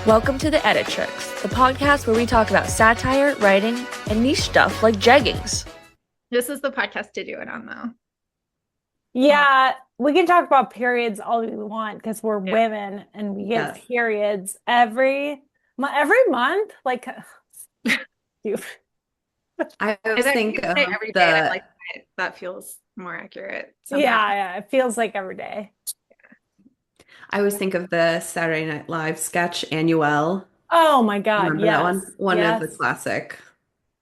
Welcome to the Edit Tricks, the podcast where we talk about satire, writing, and niche stuff like jeggings. This is the podcast to do it on, though. Yeah, we can talk about periods all we want because we're women and we get Yes. periods every month. Like, you. I I always bet think you of say every day, I'm the like, that feels more accurate somehow. Yeah, it feels like every day. I always think of the Saturday Night Live sketch Annuel. Oh my God, Remember that one? yes, One of the yes. classic.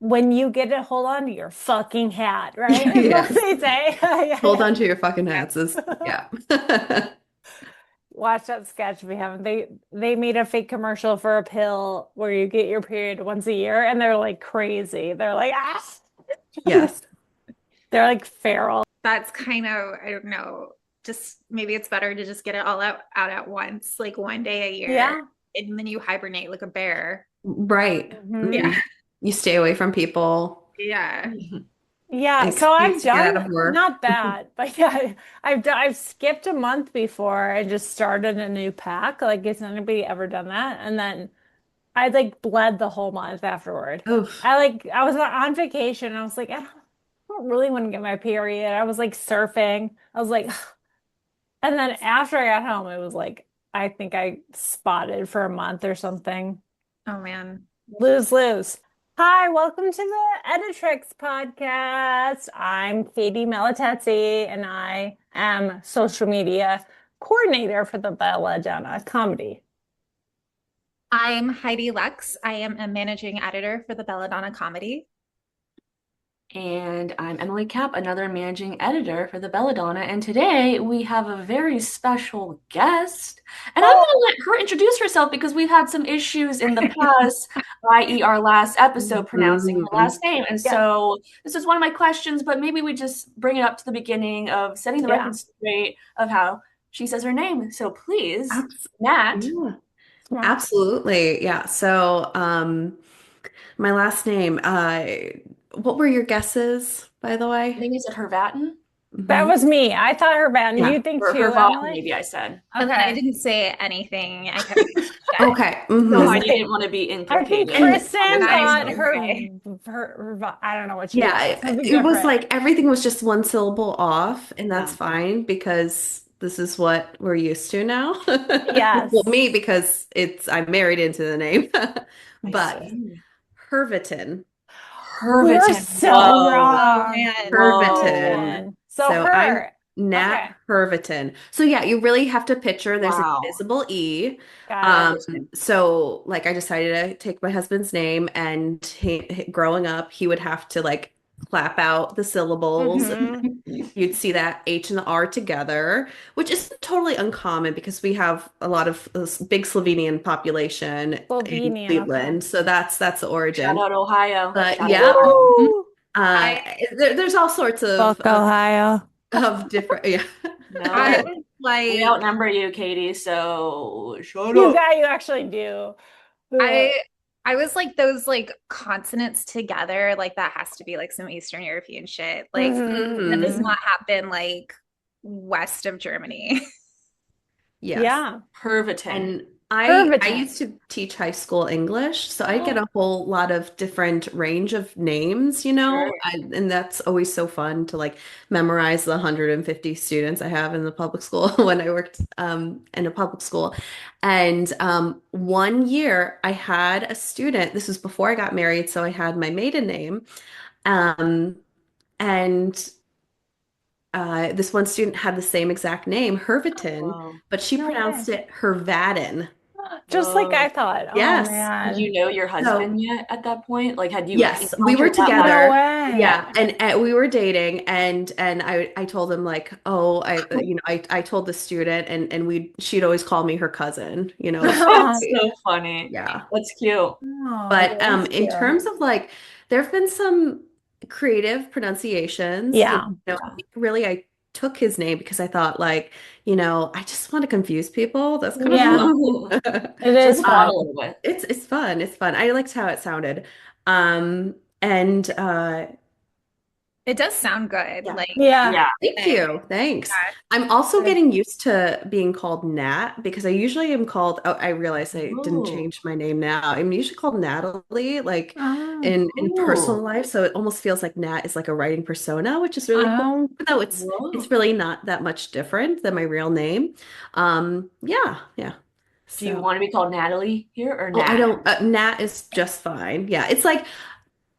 When you get to hold on to your fucking hat, right? Is Yes. what they say. Hold on to your fucking hats yeah. Watch that sketch if you haven't. They made a fake commercial for a pill where you get your period once a year, and they're like crazy. They're like, ah. Yes. They're like feral. That's kind of, I don't know, just maybe it's better to just get it all out at once, like one day a year. Yeah. And then you hibernate like a bear. Right. Mhm. Yeah. You stay away from people. Yeah. Yeah, An so I've excuse to get out done of work. not bad, but yeah, I've skipped a month before and just started a new pack. Like, has anybody ever done that? And then I like bled the whole month afterward. Oof. I was on vacation and I was like, I don't really want to get my period. I was like surfing. I was like, and then after I got home, it was like I think I spotted for a month or something. Oh, man. Lose, lose. Hi, welcome to the Editrix podcast. I'm Katy Maiolatesi, and I am social media coordinator for the Belladonna Comedy. I'm Heidi Lux. I am a managing editor for the Belladonna Comedy. And I'm Emily Kapp, another managing editor for the Belladonna. And today we have a very special guest. And I'm going to let her introduce herself because we've had some issues in the past, i.e., our last episode pronouncing her last name. And so this is one of my questions, but maybe we just bring it up to the beginning of setting the record straight of how she says her name. So please, Nat. Yeah. Absolutely. Yeah. So, my last name, what were your guesses, by the way? I think you said Hrvatin. That was me. I thought Hrvatin. Yeah. You think Or too, Hrvatin, Emily? maybe I said. And then I Okay. didn't say anything. I kept Okay. No, Mhm. I didn't want to be I think implicated. Kristen And thought I'm her, okay. I don't know what she Yeah, got. Something it was different. like everything was just one syllable off, and that's Yeah. fine because this is what we're used to now. Yes. Well, me because I'm married into the name. But see. Hrvatin. We're Hrvatin. so Whoa. wrong. man. Hrvatin. So So her. I'm Nat Okay. Hrvatin. So yeah, you really have to picture there's an Wow. invisible E. Got it. So like I decided to take my husband's name and growing up, he would have to like clap out the syllables. Mhm. You'd see that H and the R together, which is totally uncommon because we have a lot of big Slovenian population in Slovenian, Cleveland. okay. So that's the origin. Shout out Ohio. But Shout yeah. out Ohio. Woo! There's all sorts Fuck Ohio. of different yeah. No, I was we like, outnumber you, Katie, so shut You up. got you actually do. I was like those like consonants together, like that has to be like some Eastern European shit. Like Mhm. that does Mhm. not happen like west of Germany. Yes. Yeah. Hrvatin. And I Hrvatin. used to teach high school English, so I get a whole lot of different range of names, Sure. and that's always so fun to like memorize the 150 students I have in the public school when I worked in a public school. And one year I had a student, this was before I got married, so I had my maiden name. Um, and this one student had the same exact name, Hrvatin, Wow. but she No pronounced way. it Hrvatin. Just like Whoa. I thought. Oh Yes. Did man. you know your husband yet at that point? Like, had you Yes, we were encountered that together. No much? way. Yeah, and we were dating, and I told him like, oh, I told the student, and she'd always call me her cousin, That's so funny. yeah. That's cute. Oh, But that's in cute. terms of like, there have been some creative pronunciations. Yeah. Really, I took his name because I thought like, I just want to confuse people. That's kind Yeah. of fun. It is Just fun a fun. little bit. It's fun. It's fun. I liked how it sounded. And It does sound good. Yeah. Like, Yeah. Yeah. Thank you. Thanks. yeah. I'm also Good. getting used to being called Nat because I usually am called, oh, I realize I didn't Ooh. change my name now. I'm usually called Natalie, like Oh. in personal Ooh. life. So it almost feels like Nat is like a writing persona, which is really cool. Um, Even though it's Whoa. really not that much different than my real name. Yeah, yeah. Do you So, want to be called Natalie here or oh, I Nat? don't, Nat is just fine. Yeah, it's like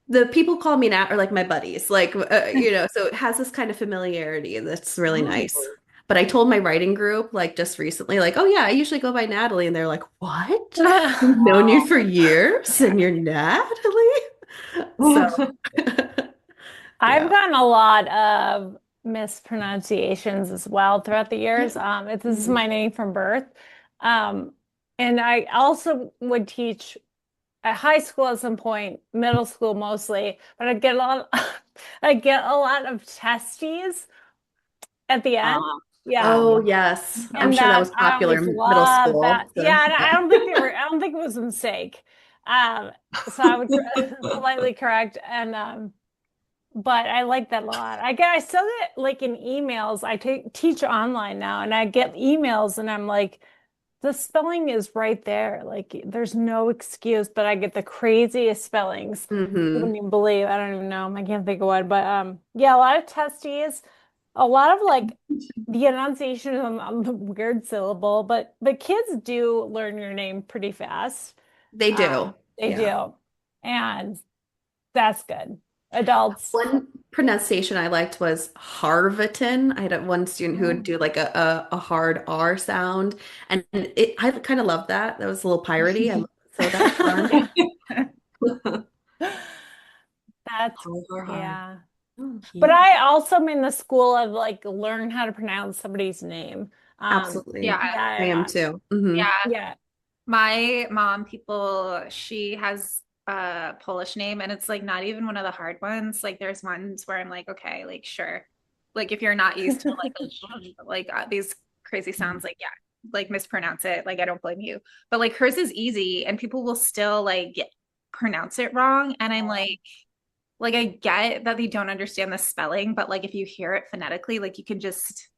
the people call me Nat are like my buddies, like so it has this kind of familiarity that's really nice. Oh. But I told my writing group like just recently, like, oh yeah, I usually go by Natalie, and they're like, what? We've known you for years, and you're Natalie? So I've yeah. gotten a lot of mispronunciations as well throughout the years. This is Mhm. my name from birth. Um, and I also would teach at high school at some point, middle school mostly, but I get a lot of testes at the end. Uh, Yeah. Oh yes, I'm And sure that that was I popular always in middle love that. school. So Yeah, and yeah. I don't think it was a mistake. Um, so I would politely correct but I like that a lot. I still get like in emails. I teach online now, and I get emails, and I'm like, the spelling is right there. Like, there's no excuse. But I get the craziest spellings. You Hmm. wouldn't even believe. I don't even know. I can't think of one. But yeah, a lot of testes, a lot of like the enunciation on the weird syllable. But kids do learn your name pretty fast. They Uh, do. they Yeah. do, and that's good. Adults. One pronunciation I liked was Harvatin. I had one student who would do like a hard R sound, and I kind of loved that. That was a little piratey. So that was fun. That's hard or hard. yeah. But Cute. I also am in the school of like learn how to pronounce somebody's name. Absolutely. Yeah. I am Yeah, too. Hmm. Yeah. yeah, My mom, she has a Polish name and it's like not even one of the hard ones. Like there's ones where I'm like, okay, like sure. Like if you're not used to these crazy sounds, like yeah, like mispronounce it. Like I don't blame you. But like hers is easy and people will still pronounce it wrong. And I'm like I get that they don't understand the spelling, but like if you hear it phonetically, like you can just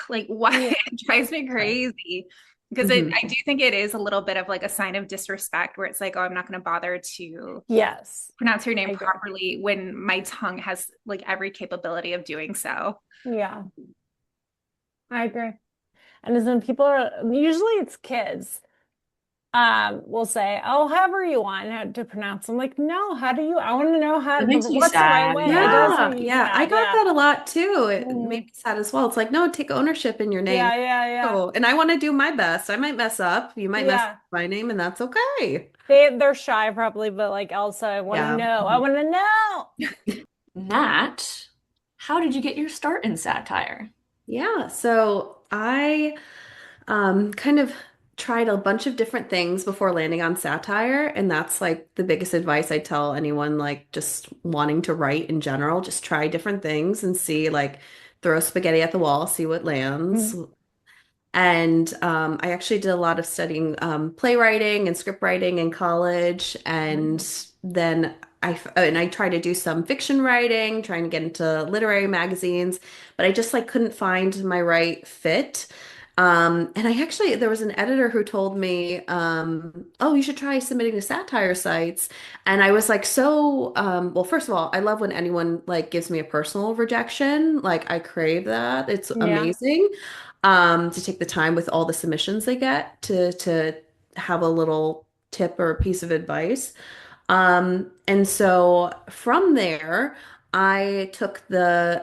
like what yeah, it drives me crazy because Hmm. I do think it is a little bit of like a sign of disrespect where it's like, oh, I'm not going to bother to yes, pronounce your I name agree. properly when my tongue has like every capability of doing so. Yeah, I agree. And as when people are usually it's kids, will say, "Oh, however you want how to pronounce." I'm like, "No, how do you? I want to know That makes me what's the right sad. way." It does Yeah, make me yeah. I sad. got Yeah, that a lot too. It made mhm. me sad as well. It's like, no, take ownership in your name. Yeah, yeah, yeah, Oh, and I want to do my best. I might mess up. You might mess up yeah. my name, and that's okay. They're shy probably, but like also I want to Yeah. know. I Mhm. want to know. Nat, how did you get your start in satire? Yeah. So I kind of tried a bunch of different things before landing on satire, and that's like the biggest advice I tell anyone like just wanting to write in general. Just try different things and see like throw spaghetti at the wall, see what lands. Mm, And I actually did a lot of studying playwriting and script writing in college, and then I tried to do some fiction writing, trying to get into literary magazines, but I just like couldn't find my right fit. And I actually there was an editor who told me, "Oh, you should try submitting to satire sites." And I was like, so well, first of all, I love when anyone like gives me a personal rejection. Like I crave that. It's yeah. amazing to take the time with all the submissions they get to have a little tip or a piece of advice. And so from there, I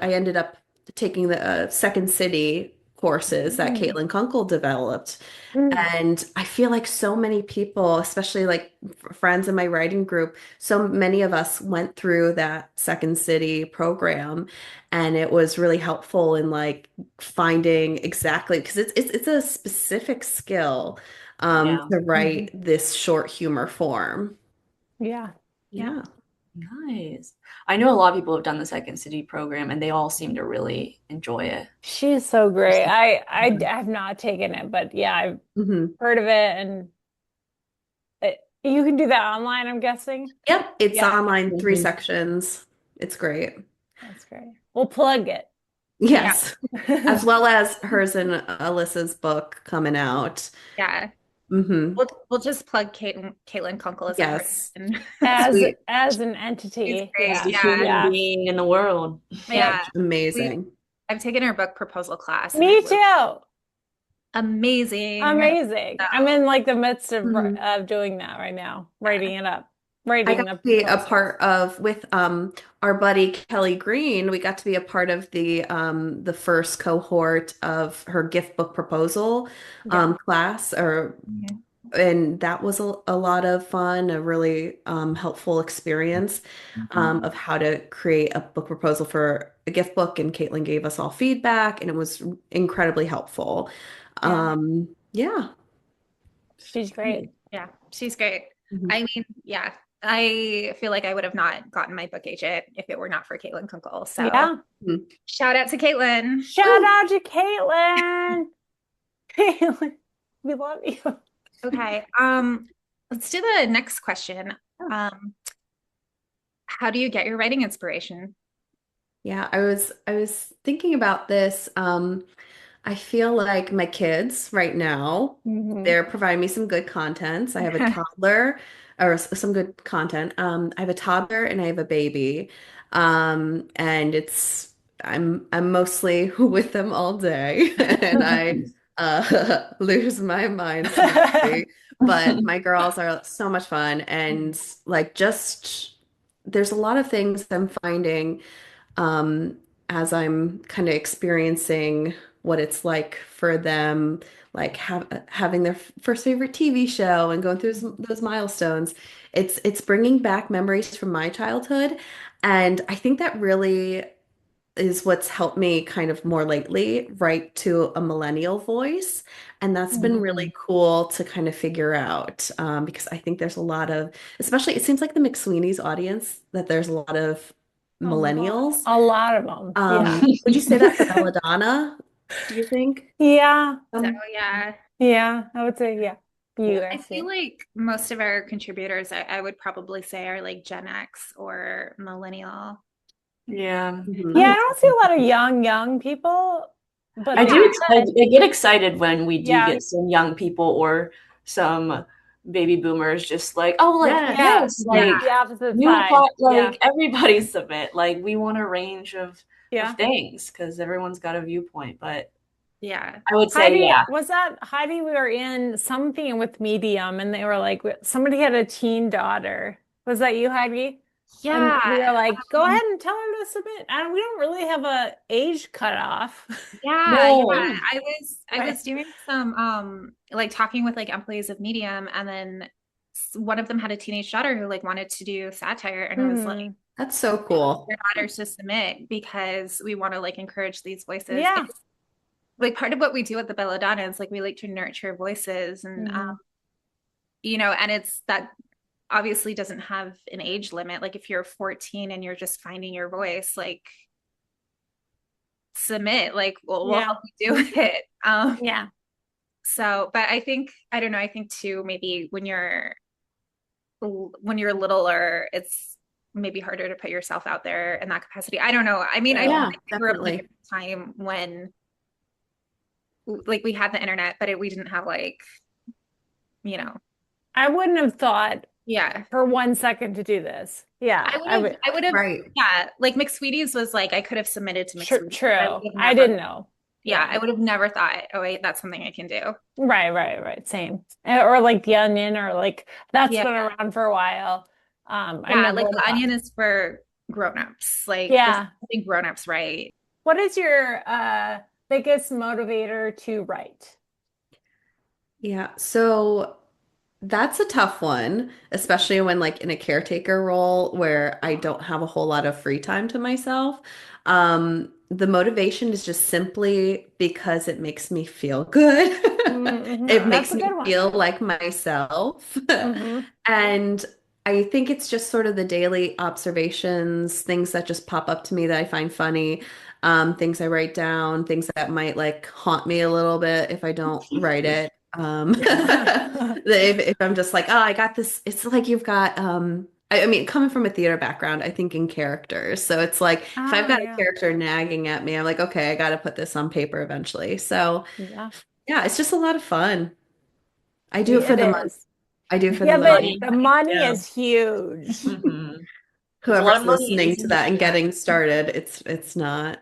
ended up taking the Second City courses that Mm, Caitlin Kunkel developed. mm, And I feel like so many people, especially like friends in my writing group, so many of us went through that Second City program, and it was really helpful in like finding exactly because it's a specific skill Yeah. to mhm. write this short humor form. Yeah. Yeah. Yeah. Nice. I know a lot of people have done the Second City program and they all seem to really enjoy it. She's so great. I have not taken it, but yeah, I've Hmm. heard of it and you can do that online, I'm guessing. Yep, it's Yeah. online, three Mhm. sections. It's great. That's great. We'll plug it. Yeah. Yes. As well as hers and Alyssa's book coming out. Yeah. Hmm. We'll just plug Caitlin Kunkel as a Yes. person. Sweet. As an She's entity. great. Yeah. The Yeah. human Yeah. being in the world. Yeah. Amazing. I've taken her book proposal class and Me it was too. amazing. Amazing. So, I'm in like the midst Mhm. of doing that right now, writing it up, I writing got the to be a proposal. part of with our buddy Kelly Green. We got to be a part of the first cohort of her gift book proposal Yeah. class, or Mhm. and that was a lot of fun, a really helpful experience of how to create a book proposal for a gift book. And Caitlin gave us all feedback, and it was incredibly helpful. Yeah. Yeah. She's great. Yeah, she's great. Mhm. I mean, yeah, I feel like I would have not gotten my book agent if it were not for Caitlin Kunkel. So Yeah. shout out to Caitlin. Shout out to Caitlin. Caitlin, we love you. Okay, let's do the next question. How do you get your writing inspiration? Yeah, I was thinking about this. I feel like my kids right now, Mhm. they're providing me some good contents. I have a toddler or some good content. I have a toddler and I have a baby. And I'm mostly with them all day and I lose my mind slightly. But my girls are so much fun and like just there's a lot of things I'm finding um, as I'm kind of experiencing what it's like for them, like having their first favorite TV show and going through those milestones. It's bringing back memories from my childhood, and I think that really is what's helped me kind of more lately write to a millennial voice. And that's been really cool to kind of figure out because I think there's a lot of, especially it seems like the McSweeney's audience, that there's a lot of millennials. A lot of them. Yeah. Would you say that for Belladonna? Do you think? Yeah. So yeah, Yeah. I would say, yeah. You I guys feel too. like most of our contributors, I would probably say, are like Gen X or millennial. Yeah. Mhm. Yeah, I don't see a lot of young people, but I they do. I good. get excited when we do Yeah. get some young people or some baby boomers just like, oh, like Yes. Yeah. yes, Yeah. like The opposite new side. pot, Yeah. like everybody submit. Like we want a range of Yeah. things because everyone's got a viewpoint. But Yeah. I would say, Heidi, yeah, was that Heidi? We were in something with Medium and they were like, somebody had a teen daughter. Was that you, Heidi? And we were Yeah. like, go ahead and tell her to submit. And we don't really have a age cutoff. Yeah, no, yeah. I Right. was doing some like talking with like employees of Medium, and then one of them had a teenage daughter who like wanted to do satire, and it was like Mhm. That's so cool. your daughters to submit because we want to like encourage these voices. Yeah. It's, like part of what we do at the Belladonna is like we like to nurture voices and Mhm. you know, and it's that obviously doesn't have an age limit. Like if you're 14 and you're just finding your voice, like submit, like we'll Yeah. help you do it. Yeah. So, but I think, I don't know, I think too, maybe when you're littler, it's maybe harder to put yourself out there in that capacity. I don't know. I mean, I feel Yeah, like I grew up like definitely. at a time when like we had the internet, but we didn't have like, you know, I wouldn't have thought yeah. for 1 second to do this. Yeah. I would have, Right. yeah, like McSweetie's was like, I could have submitted to McSweetie's. True. But I would have I never, didn't know. yeah, I would have never thought, oh wait, that's something I can do. Right. Same. Or like The Onion, or like that's Yeah. been around for a while. I Yeah, never like would The have thought. Onion is for grown-ups. Like this is Yeah. something grown-ups write. What is your biggest motivator to write? Yeah. So that's a tough one, especially when like in a caretaker role where I don't have a whole lot of free time to myself. The motivation is just simply because it makes me feel good. It That's makes a me good one. feel like myself. Hmm. And I think it's just sort of the daily observations, things that just pop up to me that I find funny, things I write down, things that might like haunt me a little bit if I don't write it. If I'm just like, oh, I got this. It's like you've got I mean, coming from a theater background, I think in characters. So it's like if I've Oh got a yeah. character nagging at me, I'm like, okay, I got to put this on paper eventually. So Yeah. yeah, it's just a lot of fun. I do it for It the money. is. I do it for the Yeah, but money. Money. the money Yeah. is huge. hmm There's a lot Whoever's of money in listening this to that and industry. getting started, it's not.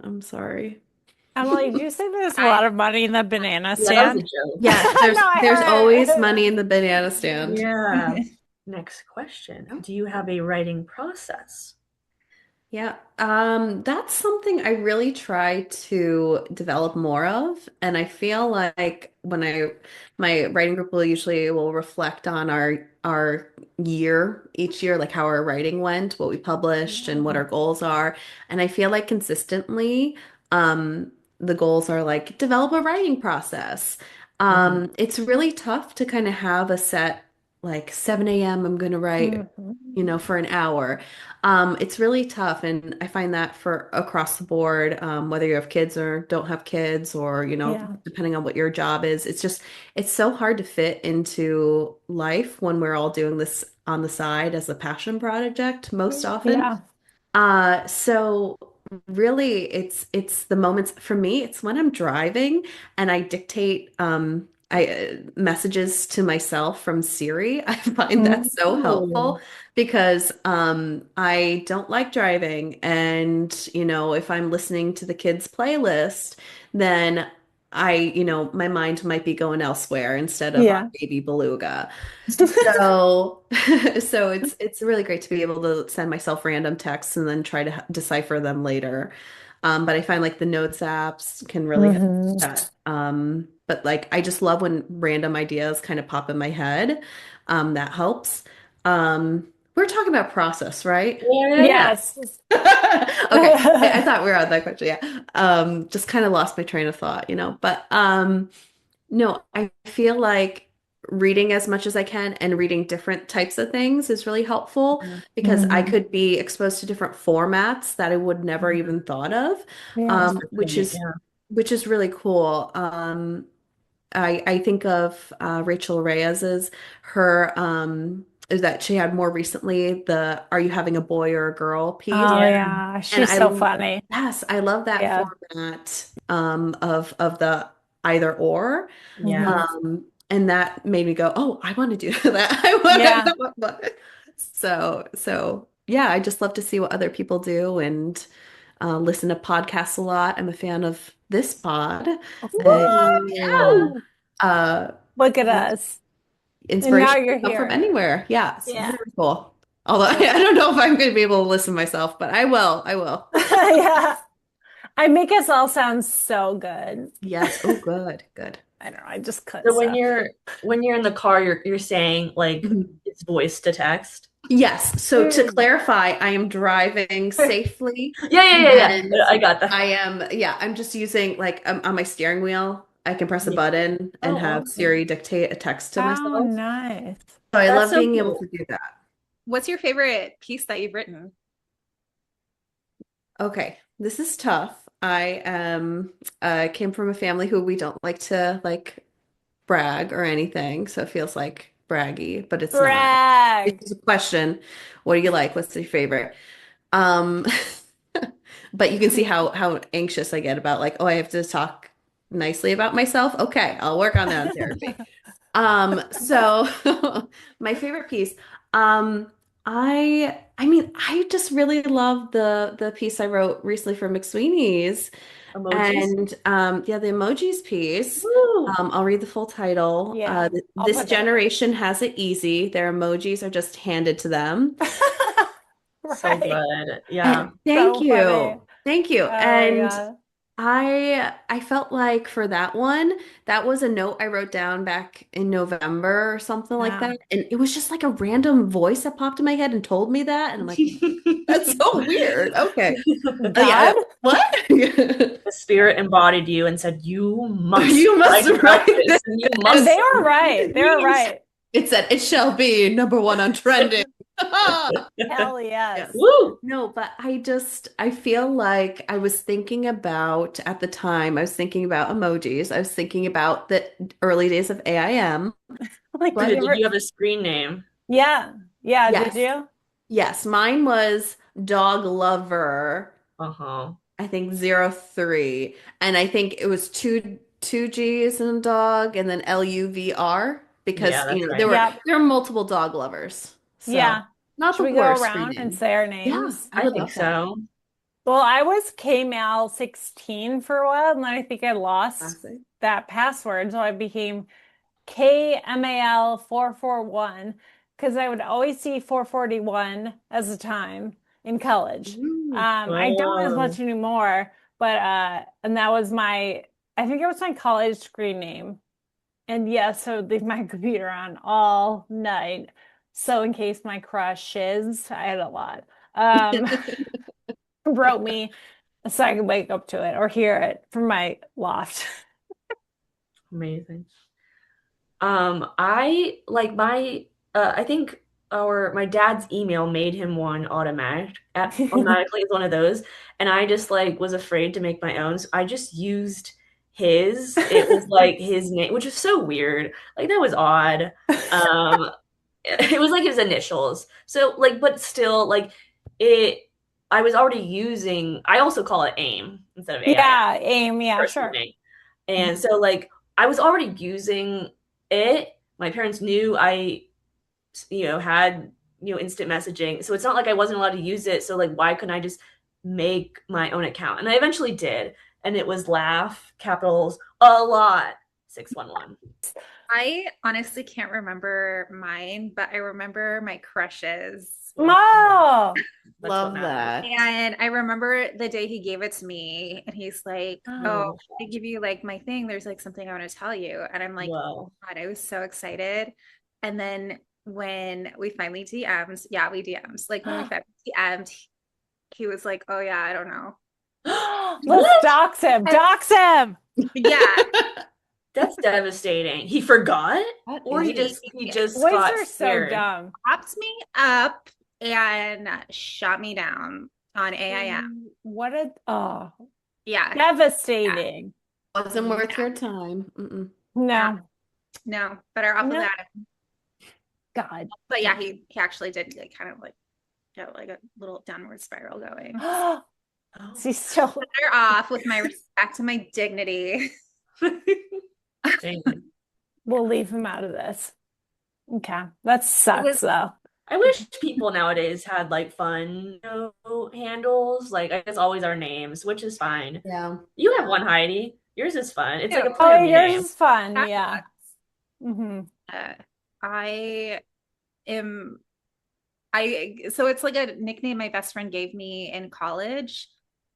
I'm sorry. Emily, did you say there's a I lot of money in the banana Yeah, that was a stand? joke. Yes, No, I there's heard always it. money in the banana stand. Yeah. Next question. Oh. Do you have a writing process? Yeah, that's something I really try to develop more of, and I feel like my writing group will reflect on our year each year, like how our writing went, what we published, and what our goals are, and I feel like consistently, um, the goals are like develop a writing process. Mhm. It's really tough to kind of have a set like 7 a.m. I'm going to write, Mhm. for an hour. It's really tough, and I find that for across the board, whether you have kids or don't have kids, or Yeah. depending on what your job is, it's so hard to fit into life when we're all doing this on the side as a passion project most often. Yeah. So really it's the moments for me, it's when I'm driving and I dictate I messages to myself from Siri. I find that so Ooh. helpful because I don't like driving, and if I'm listening to the kids' playlist, then my mind might be going elsewhere instead of on Yeah. Baby Beluga. So, so it's really great to be able to send myself random texts and then try to decipher them later. But I find like the notes apps can really help hmm that. But like I just love when random ideas kind of pop in my head. That helps. We're talking about process, right? Yeah, yeah, yeah. Yes. Okay. I thought we were on that question. Yeah. Just kind of lost my train of thought, But no, I feel like reading as much as I can and reading different types of things is really helpful because I Mhm. could be exposed to different formats that I would never Mhm. even thought of, Yeah. which Interesting. is Yeah. really cool. I think of Rachel Reyes's her is that she had more recently the Are You Having a Boy or a Girl piece, Oh Yeah. yeah. and She's so funny. yes, I love that Yeah. format of the either or. Yeah. hmm And that made me go, oh, I want to do that. Yeah. So yeah, I just love to see what other people do and listen to podcasts a lot. I'm a fan of this pod and What? yeah, Ooh. uh, Look at us. And now inspiration you're can come from here. anywhere. Yeah, it's Yeah. very cool. Although I Yeah. don't know if I'm going to be able to listen myself, but I will. I will. Yeah. I make us all sound so good. Yes. Oh, good. Good. I don't know. I just cut So when stuff. you're in the car, you're saying like Mhm. it's voice to text. Yes. So to Mm. clarify, I am driving safely Yeah, yeah, yeah, and yeah. I got that. I'm just using like on my steering wheel, I can press a Yeah. button and Oh, have awesome. Siri dictate a text to Oh, myself. nice. So I That's love so being able cool. to do that. What's your favorite piece that you've written? Okay. This is tough. I came from a family who we don't like to like brag or anything, so it feels like braggy, but it's not. It's Brag. just a question. What do you like? What's your favorite? Um, but you can see how anxious I get about like, oh, I have to talk nicely about myself. Okay, I'll work on that in therapy. So my favorite piece, um, I mean, I just really love the piece I wrote recently for McSweeney's. Emojis. And yeah, the emojis piece. Woo. I'll read the full title. Yeah, I'll This put that generation has it easy. Their emojis are just handed to them. in. So Right. good. Yeah. Thank So funny. you. Thank you. Oh my And God. I felt like for that one, that was a note I wrote down back in November or something like Yeah. that. And it was just like a random voice that popped in my head and told me that. And I'm like, that's so weird. Okay. Yeah. God? What? The spirit embodied you and said, "You must You must write write this, this. and you And must." they were right. They were Yes. right. It said it shall be number one on trending. Hell Yes. yes. Woo! No, but I feel like I was thinking about at the time, I was thinking about emojis. I was thinking about the early days of AIM. Like, But did you Did ever? you have a screen name? Yeah. Yeah, did Yes. you? Yes, mine was dog lover, Uh-huh. I think 03. And I think it was two G's in dog and then LUVR Yeah, because that's there right. were Yep. multiple dog lovers. So Yeah. not Should the we go worst around and rename. say our Yeah, names? I I would think love that. so. Well, I was Kmal 16 for a while, and then I think I lost Classic. that password, so I became KMAL 441 because I would always see 441 as a time in college. Ooh. I don't as Oh. much anymore, but and that was I think it was my college screen name. And yeah, so I'd leave my computer on all night. So in case my crushes, I had a lot, um, wrote me so I could wake up to it or hear it from my loft. Amazing. I like my I think our my dad's email made him one automatically as one of those, and I just like was afraid to make my own, so I just used his. It was like his name, which is so weird. Like that was odd. Um, it was like his initials. So like, but still like it. I was already using. I also call it AIM instead of AIM Yeah, aim. Yeah, first sure. name. And so like I was already using it. My parents knew I, had, instant messaging. So it's not like I wasn't allowed to use it. So like why couldn't I just make my own account? And I eventually did. And it was laugh capitals a lot 611. I honestly can't remember mine, but I remember my crushes. Oh, That's Love what matters. that. And I remember the day he gave it to me, and he's like, "Oh, Oh, I give you like my thing. There's like something I want to tell you." And I'm like, whoa. God, I was so excited. And then when we finally DM'd, yeah, we DM'd. Like when we finally DM'd, he was like, "Oh yeah, I don't know." let's What? dox him. Dox him. Yeah, That's devastating. He forgot? That Or he is. just Boys got are so scared. dumb. propped me up and shot me down on AIM. What a Yeah, devastating. Wasn't worth yeah. your time. Mm-mm. No, No, better off no, without it. God. But yeah, he actually did like kind of like get like a little downward spiral going. Oh. She's still. Better off with my respect and my dignity. Dang. We'll leave him out of this. Okay, that sucks though. I wish people nowadays had like fun, handles. Like I guess always our names, which is fine. Yeah. You have one, Heidi. Yours is fun. It's like a Ew. play Oh, on your yours name. is fun. Yeah. hmm I am so it's like a nickname my best friend gave me in college.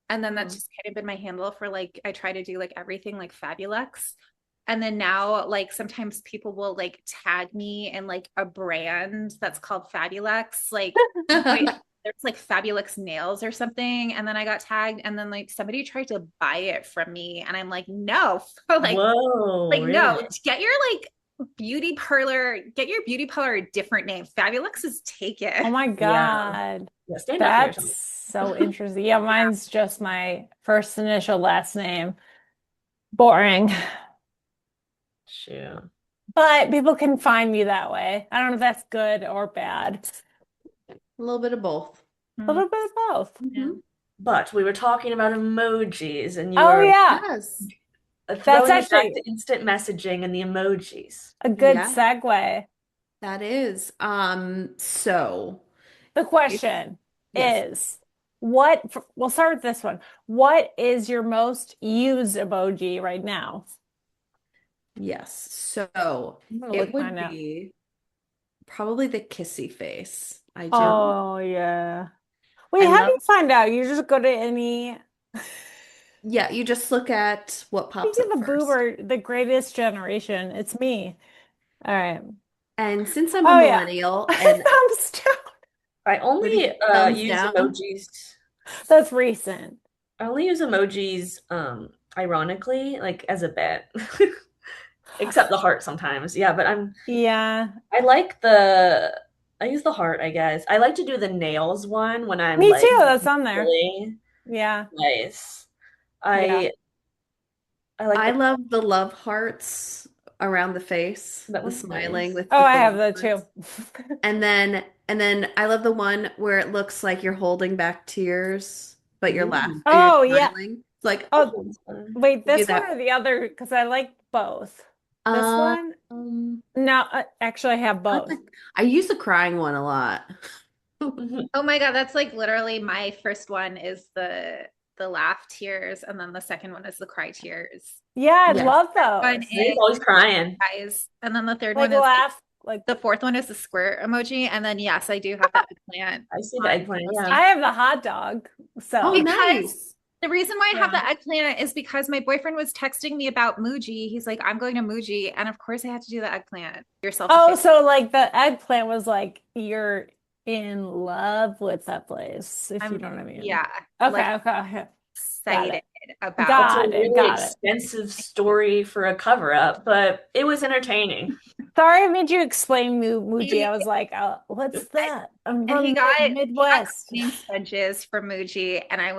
And then that's just kind of been my handle for like I try to do like everything like Fabulux. And then now like sometimes people will like tag me in like a brand that's called Fabulux. Like there's like Fabulux nails or something. And then I got tagged and then like somebody tried to buy it from me. And I'm like, no, like, Whoa, like no, really? get your beauty parlor a different name. Fabulux is taken. Oh my God. Yeah, stand up for yourself. That's so interesting. Yeah, mine's just my first initial last name. Boring. Shoot. But people can find me that way. I don't know if that's good or bad. A little bit of both. A little bit of both. Mhm. But we were talking about emojis, and you Oh were yeah. Yes. throwing it actually- back to instant messaging and the emojis. A good Yeah. segue. That is. So The question yes. is, we'll start with this one. What is your most used emoji right now? Yes. So I'm gonna it look would mine up. be probably the kissy face. I do. Oh yeah. Wait, I how do love- you find out? You just go to any. Yeah, you just look at what pops Speaking up of first. boomer, the greatest generation, it's me. All right. And since I'm a Oh yeah. millennial and Thumbs down. I only Thumbs use down. emojis. That's recent. I only use emojis, ironically, like as a bit. Except the heart sometimes. Yeah, but Yeah. I use the heart, I guess. I like to do the nails one when I'm Me like too. That's on there. really Yeah. nice. Yeah. I like I the love the love hearts around the face, That the was smiling nice. with Oh, the I have laugh that lines. too. And then I love the one where it looks like you're holding back tears, but you're laughing, Ooh, or you're Oh, yeah. smiling. It's like Oh, that one's fun. wait, do this one that. or the other? Because I like both. This Um, one? No, actually, I have I like both. I use the crying one a lot. Mhm. Oh my God, that's like literally my first one is the laugh tears, and then the second one is the cry tears. Yeah, I Yeah. love One those. He's is always crying. eyes, and then the third Like one is like laugh, like the fourth one is the squirt emoji, and then yes, I do have that eggplant I see the on eggplant, yeah. I have the hot dog. Oh, So, because nice. the reason why I have yeah. the eggplant is because my boyfriend was texting me about Muji. He's like, I'm going to Muji, and of course I had to do the eggplant. Yourself a Oh, favor. so like the eggplant was like you're in love with that place, if you I'm know what I mean. yeah, like Okay, okay. Got excited it. about It's a Got it. really Got it. expensive story for a cover-up, but it was entertaining. Sorry, I made you explain Muji. he I was like, what's that? I'm and from the he got Midwest. cleaning sponges for Muji, and I'm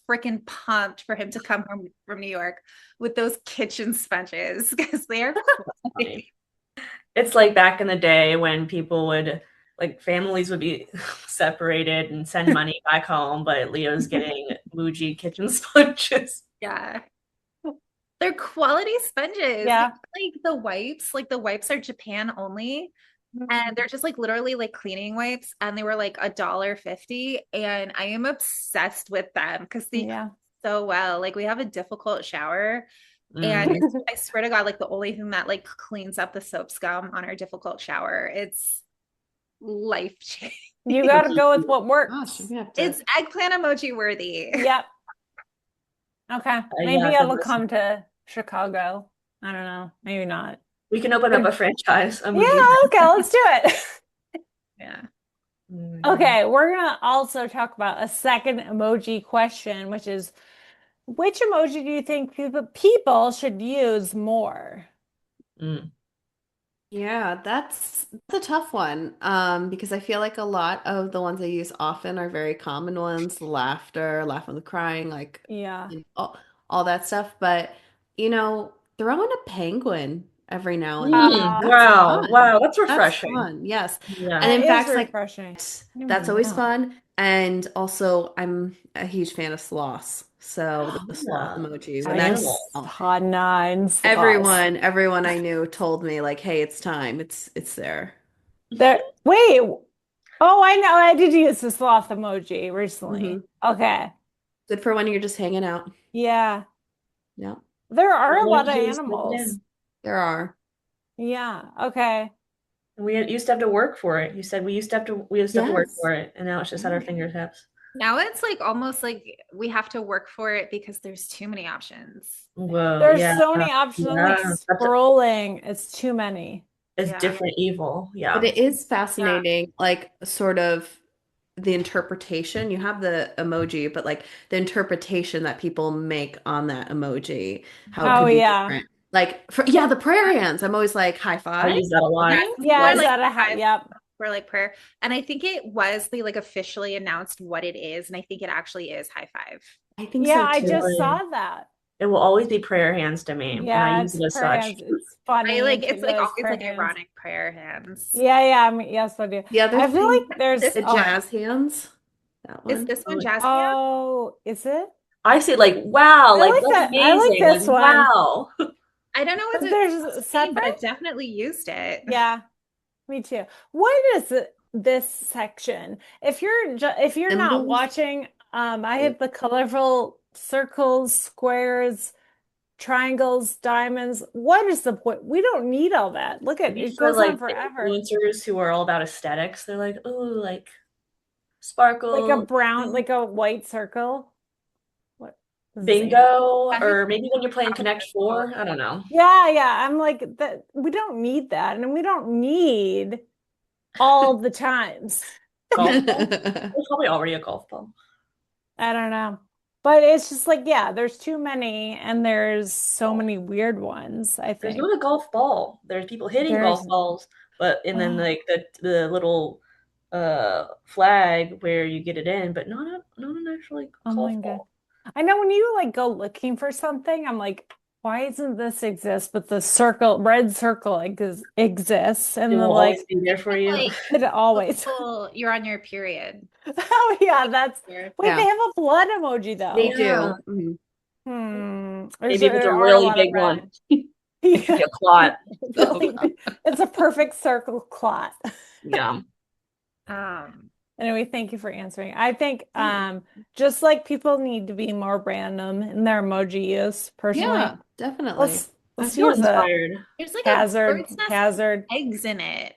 freaking pumped for him to come from New York with those kitchen sponges because they're Funny. It's like back in the day when people would, like, families would be separated and send money back home, but Leo's getting Muji kitchen sponges. yeah. They're quality sponges. Yeah. Like the wipes are Japan only. And they're just like literally like cleaning wipes. And they were like $1.50. And I am obsessed with them because they Yeah. so well. Like we have a difficult shower. And Mm. I swear to God, like the only thing that like cleans up the soap scum on our difficult shower, it's life changing. You got to go with what Gosh, works. we have to. It's eggplant emoji worthy. Yep. Okay. Yeah, Maybe that it'll was- come to Chicago. I don't know. Maybe not. we can open up a franchise, a Yeah, Muji. okay, let's do it. Yeah. Okay, we're gonna also talk about a second emoji question, which is which emoji do you think people should use more? Mm. Yeah, that's a tough one. Because I feel like a lot of the ones I use often are very common ones, the laughter, laugh on the crying, like Yeah. all that stuff. But throw in a penguin every now and then. Mm. Uh, That's Wow, fun. wow, that's That's refreshing. fun. Yes. Yeah. And that in is fact, like refreshing. I didn't that's even always know. fun. And also, I'm a huge fan of sloths. So the sloth Yeah. emoji, when An that animal. came out, Hot nines. everyone I knew told me like, "Hey, it's time. It's there." There. Wait. Oh, I know. I did use the sloth emoji recently. Hmm. Okay. Good for when you're just hanging out. Yeah. Yeah, There are a All we lot have of to do is slip it animals. in. there are. Yeah. Okay. We used to have to work for it. You said we used to have to work Yes. for it, and now it's just at our fingertips. Now it's like almost like we have to work for it because there's too many options. Whoa, There's yeah, so many options. I'm like yeah. scrolling. It's too many. It's Yeah. different evil. But Yeah. it is fascinating, like sort of the interpretation. You have the emoji, but like the interpretation that people make on that emoji, how it Oh could be yeah. different. Like, yeah, the prayer hands. I'm always like, high I five. use that a lot. Yeah, Yeah, or is like that a five yep. for like prayer. And I think it was they like officially announced what it is, and I think it actually is high five. I think Yeah, so I just too. saw that. It will always be prayer hands to me, and I Yeah, use it's it as prayer such. hands. It's funny I like to it's like those always prayer like hands. ironic prayer hands. Yeah, I mean, yes, I do. The other I feel thing, like there's the jazz hands. That Is one. this one Like, jazz hand? oh, is it? I say like, wow, I like like that's that. I like amazing. Like, this one. wow. I don't know what But it's there's saying, but I separate. definitely used it. Yeah, me too. What is this section? If you're not symbols. watching, I have the colorful circles, squares, triangles, diamonds. What is the point? We don't need all that. Look at These it are goes on like the forever. influencers who are all about aesthetics. They're like, oh, like Like a sparkle, brown, like a white circle. What does it say? bingo, That or is maybe when you're playing probably Connect Four. I don't know. Yeah. I'm like that. We don't need that, and we don't need all the times. Golf ball. There's probably already a golf ball. I don't know. But it's just like, yeah, there's too many, and there's so many weird ones, I There's think. not a golf ball. There's people hitting There's golf balls, and then oh, like the little flag where you get it in, but not an actual like oh my golf God. ball. I know when you like go looking for something, I'm like, why doesn't this exist? But the red circle exists, and It the will like always be there for you. Like it always. you're on your period. Oh yeah, wait. Yeah. They have a blood emoji They though. Yeah. do. Maybe if it's a There are really lot of big one. red. It could be a clot. It's a perfect circle clot. Yeah. Anyway, thank you for answering. I think just like people need to be more random in their emoji use, personally. Yeah, definitely. Let's I feel use a inspired. There's like a hazard. bird's nest with eggs in it.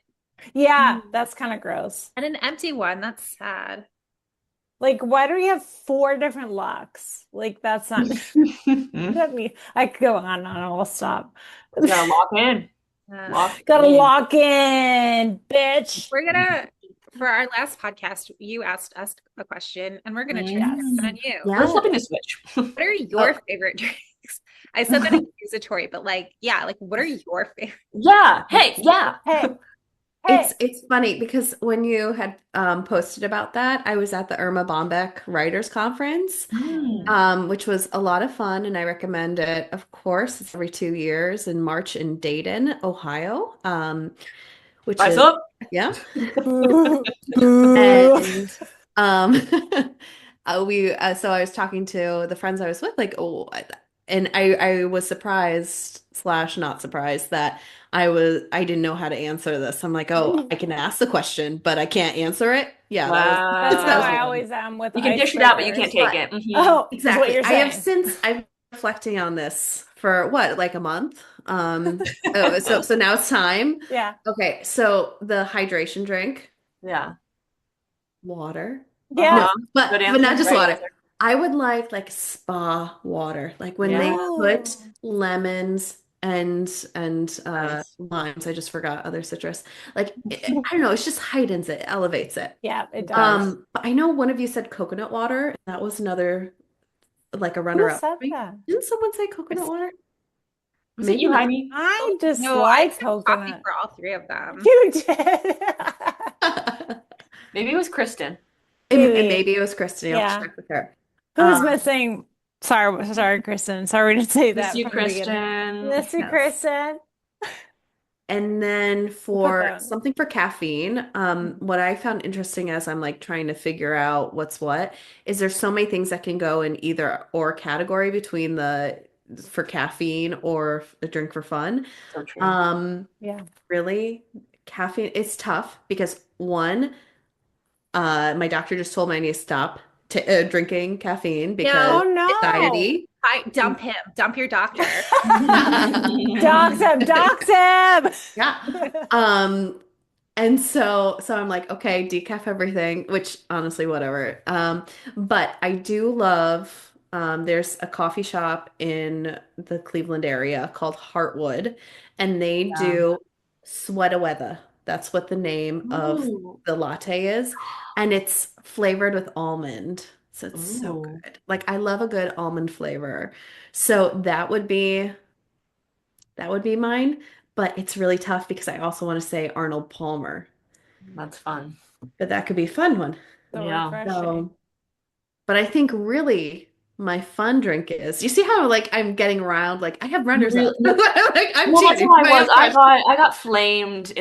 Yeah, that's kind of gross. And an empty one. That's sad. Like, why do we have 4 different locks? Like, that's not I could go on and I'll stop. You gotta lock in. Gotta lock in, bitch. We're gonna, for our last podcast, you asked us a question, and we're gonna try it on you. Yeah. We're flipping the switch. What are your favorite drinks? I said that accusatory, but like, yeah, like what are your favorite? Yeah. Hey. Yeah. Hey. It's funny because when you had posted about that, I was at the Irma Bombeck Writers Conference, which was a lot of fun, and I recommend it. Of course, it's every 2 years in March in Dayton, Ohio, which Rise is up. yeah. And so I was talking to the friends I was with, like, and I was surprised / not surprised that I didn't know how to answer this. I'm like, oh, I can ask the question, but I can't answer it. Yeah, Wow. That's how I fun. always am with You can dish it out, but you can't take it. Oh, Exactly. Is what you're saying. I've been reflecting on this for what, like a month? So now it's time. Yeah. Okay, so the hydration drink, Yeah. water. Yeah. But Good not answer. just Right water. answer. I would like spa water, like when they put lemons and Nice. limes. I just forgot other citrus. Like I don't know, it's just heightens it, elevates it. Yeah, it does. But I know one of you said coconut water. That was another like a Who runner-up. said that? Didn't someone say coconut water? Was it you, not. Heidi? I just No, I like said coffee coconut. for all 3 of them. You did. Maybe it was Kristen. Maybe it was Kristen. I'll Yeah. check with her. Who's missing? Sorry, Kristen. Sorry to say that. Miss you, from the beginning. Kristen. Miss you, Kristen. And then Put for that on. something for caffeine, what I found interesting as I'm like trying to figure out what's what is there's so many things that can go in either or category between for caffeine or a drink for fun. So true. Yeah. Really, caffeine, it's tough because one, my doctor just told me I need to stop drinking caffeine because anxiety. Dump him. Dump your doctor. Dox him. Yeah. And so I'm like, okay, decaf everything, which honestly, whatever. But I do love, there's a coffee shop in the Cleveland area called Heartwood, and they do Sweat Weather. That's what the name of the latte is. And it's flavored with almond. So it's so good. Like I love a good almond flavor. So that would be mine. But it's really tough because I also want to say Arnold Palmer. That's fun. But that could be a fun one. So Yeah. refreshing. But I think really my fun drink is, you see how like I'm getting around, like I have runners up. Like, I'm Well, that's cheating. how I was. I got flamed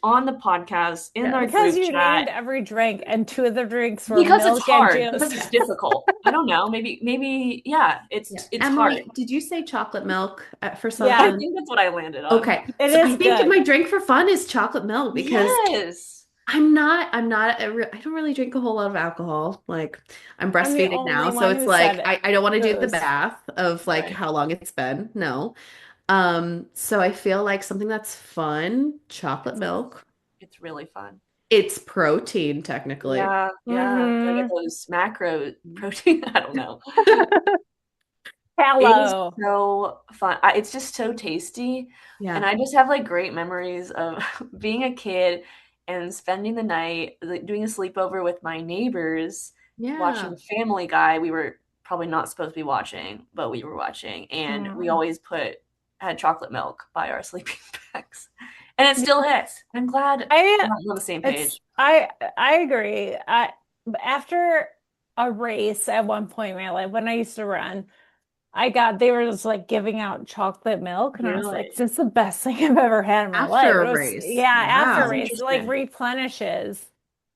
on the podcast in our Because group you chat named every drink, and 2 of the drinks were because milk it's hard. and Because juice. it's difficult. I don't know. Maybe yeah. It's Emily, hard. did you say chocolate milk for I something? think that's what I landed on. Okay. It So is I think good. my drink for fun is chocolate milk because Yes. I don't really drink a whole lot of alcohol. Like I'm breastfeeding only now, so one it's who like said I don't want to do the booze. bath of like Right. how long it's been. No. So I feel like something that's fun, chocolate milk. It's really fun. It's protein technically. Yeah. Mhm. Look at those macro protein. I don't know. Hello. It is so fun. It's just so tasty. Yeah. And I just have like great memories of being a kid and spending the night, like, doing a sleepover with my neighbors, watching Family Guy. We were probably not supposed to be watching, but we were watching. And we always had chocolate milk by our sleeping bags. And it still hits. I'm glad we're on the same page. I agree. After a race at one point in my life, when I used to run, they were just like giving out chocolate milk, and I was like, Really? this is the best thing I've ever had in my life. After It a was, race. yeah, after a That's Wow. race, it like interesting. replenishes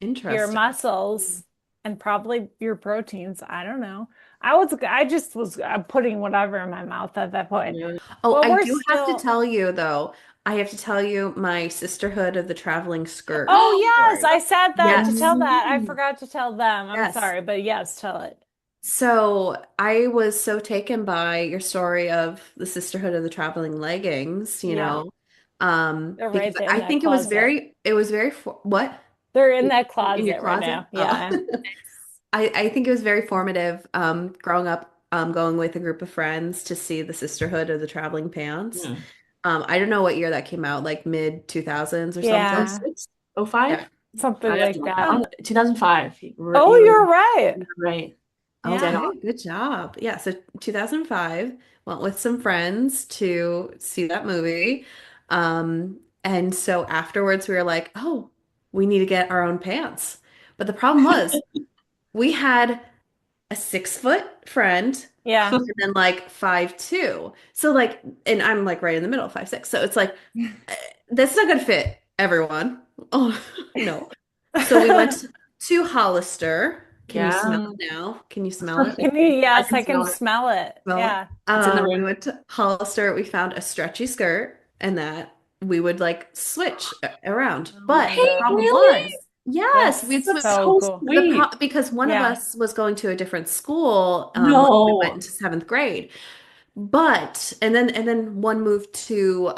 your Interesting. muscles and probably your proteins. I don't know. I just was putting whatever in my mouth at that point. Yeah. Oh, Well, I we're do have to still. tell you though, I have to tell you my sisterhood of the traveling skirt Oh, yes, story. I said that to Yes. tell that. I Mm. forgot to tell them. I'm Yes. sorry, but yes, tell it. So I was so taken by your story of the sisterhood of the traveling leggings, Yeah, they're because right there in I that think closet. it was very, what? They're in that In your closet right closet? now. Oh. Yeah. I think it was very formative, growing up, going with a group of friends to see the sisterhood of the traveling pants. Mm. I don't know what year that came out, like mid 2000s or Oh something. Yeah, six, oh five. Yeah. something I have to like look that that. up. 2005. Oh, you're right. You're right. Dead Yeah. on. Okay, good job. Yeah, so 2005, went with some friends to see that movie. And so afterwards we were like, oh, we need to get our own pants. But the problem was we had a 6 foot friend Yeah. and then like 5'2". So like, and I'm like right in the middle, 5'6". So it's like, eh, that's not gonna fit everyone. Oh, no. So we went to Hollister. Can you smell Yeah. it now? Can you smell it? Can you? I Yes, can I can smell it. smell it. Smell it? Yeah. It's in the We room. went to Hollister. We found a stretchy skirt and that we would like switch around. Oh my But the Hey, God. problem really? was, yes, That's we'd switch. That's so so cool. sweet. Because one of Yeah. us was going to a different school when we went No. into seventh grade. But and then one moved to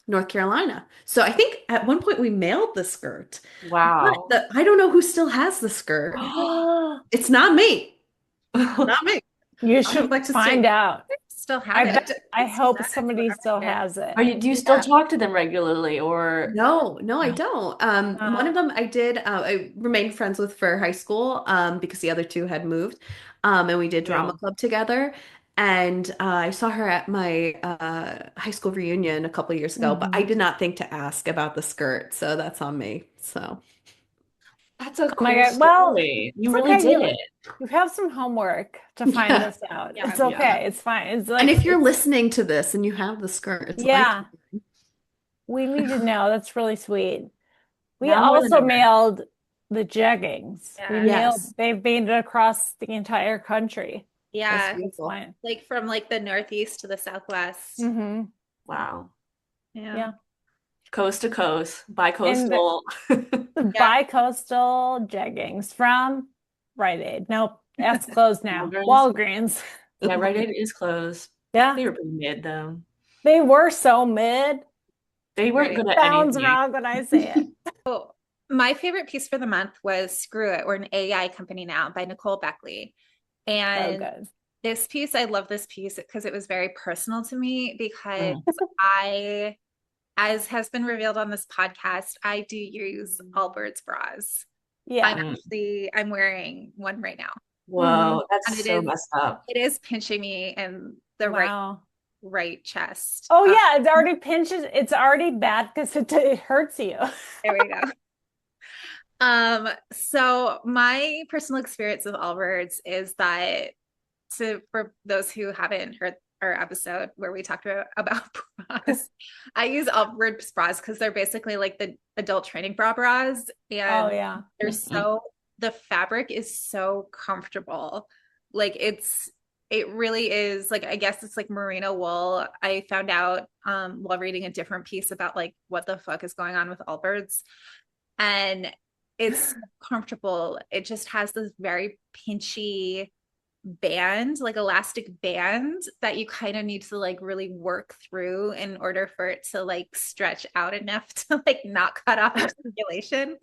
North Carolina. So I think at one point we mailed the skirt. But Wow. I don't know who still has the skirt. It's not me. Not me. You I would should like to find say, out. Still have I it. bet, I Still hope have it somebody forever. still has it. Do you still yeah. talk to them regularly or No, no, I no? don't. One Uh, of them I did. I remained friends with for high school. Because the other two had moved. And we did drama No. club together. And I saw her at my high school reunion a couple years ago. But I mhm. did not think to ask about the skirt, so that's on me. So That's a Oh my cool God. Well, story. You it's really okay. did it. You have some homework to find yeah, this out. Yeah. It's Yeah. okay. It's fine. It's and like if you're it's listening to this and you have the skirt, it's like, yeah, we need to know. That's really sweet. We Now more than also ever. mailed the jeggings. We Yeah. mailed, yes, they've made it across the entire country. that's Yeah. That's beautiful. fine. Like from like the Northeast to the Southwest. Hmm. Wow. Yeah. Yeah. Coast to coast, And bi-coastal. the Yeah. bi-coastal jeggings from Rite Aid. Nope, that's closed now. Walgreens. Walgreens. Yeah, Rite Aid is closed. Yeah, They were pretty mid though. they were so mid. They weren't Right. good at Sounds anything. wrong when I say it. Oh, my favorite piece for the month was Screw It. We're an AI company now by Nicole Beckley. So And good. this piece, I love this piece because it was very personal to me because Mm. I, as has been revealed on this podcast, I do use Allbirds bras. Yeah. I'm wearing one right now. Whoa, And that's it so is- messed up. It is pinching me in the Wow. right chest. Oh yeah, it already pinches. It's already bad because it hurts you. There we go. So my personal experience of Allbirds is that for those who haven't heard our episode where we talked about bras, I use Allbirds bras because they're basically like the adult training bras, Oh and yeah. they're the fabric is so comfortable. Like it really is, like, I guess it's like merino wool. I found out while reading a different piece about like what the fuck is going on with Allbirds, and it's comfortable. It just has this very pinchy band, like elastic band, that you kind of need to like really work through in order for it to like stretch out enough to like not cut off your circulation.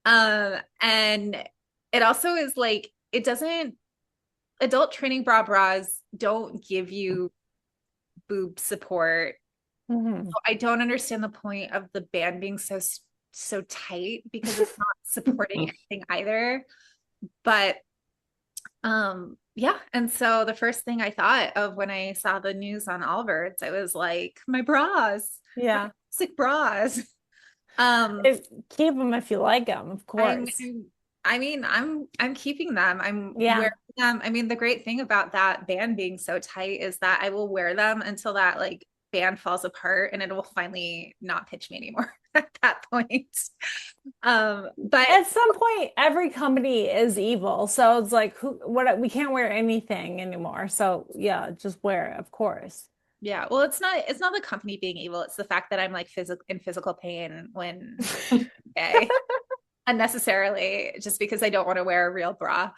And it also is like, it doesn't, adult training bras don't give you boob support. Mhm. So I don't understand the point of the band being so tight because it's not supporting anything either. But yeah, and so the first thing I thought of when I saw the news on Allbirds, I was like, my bras, Yeah. sick bras. Keep them if you like them, of I'm course. I mean, I'm keeping them. I'm Yeah. wearing them. I mean, the great thing about that band being so tight is that I will wear them until that like band falls apart and it will finally not pitch me anymore at that point. But At some point, every company is evil. So it's like, we can't wear anything anymore. So yeah, just wear it, of course. yeah, well, it's not the company being evil. It's the fact that I'm like physical pain when okay, unnecessarily just because I don't want to wear a real bra.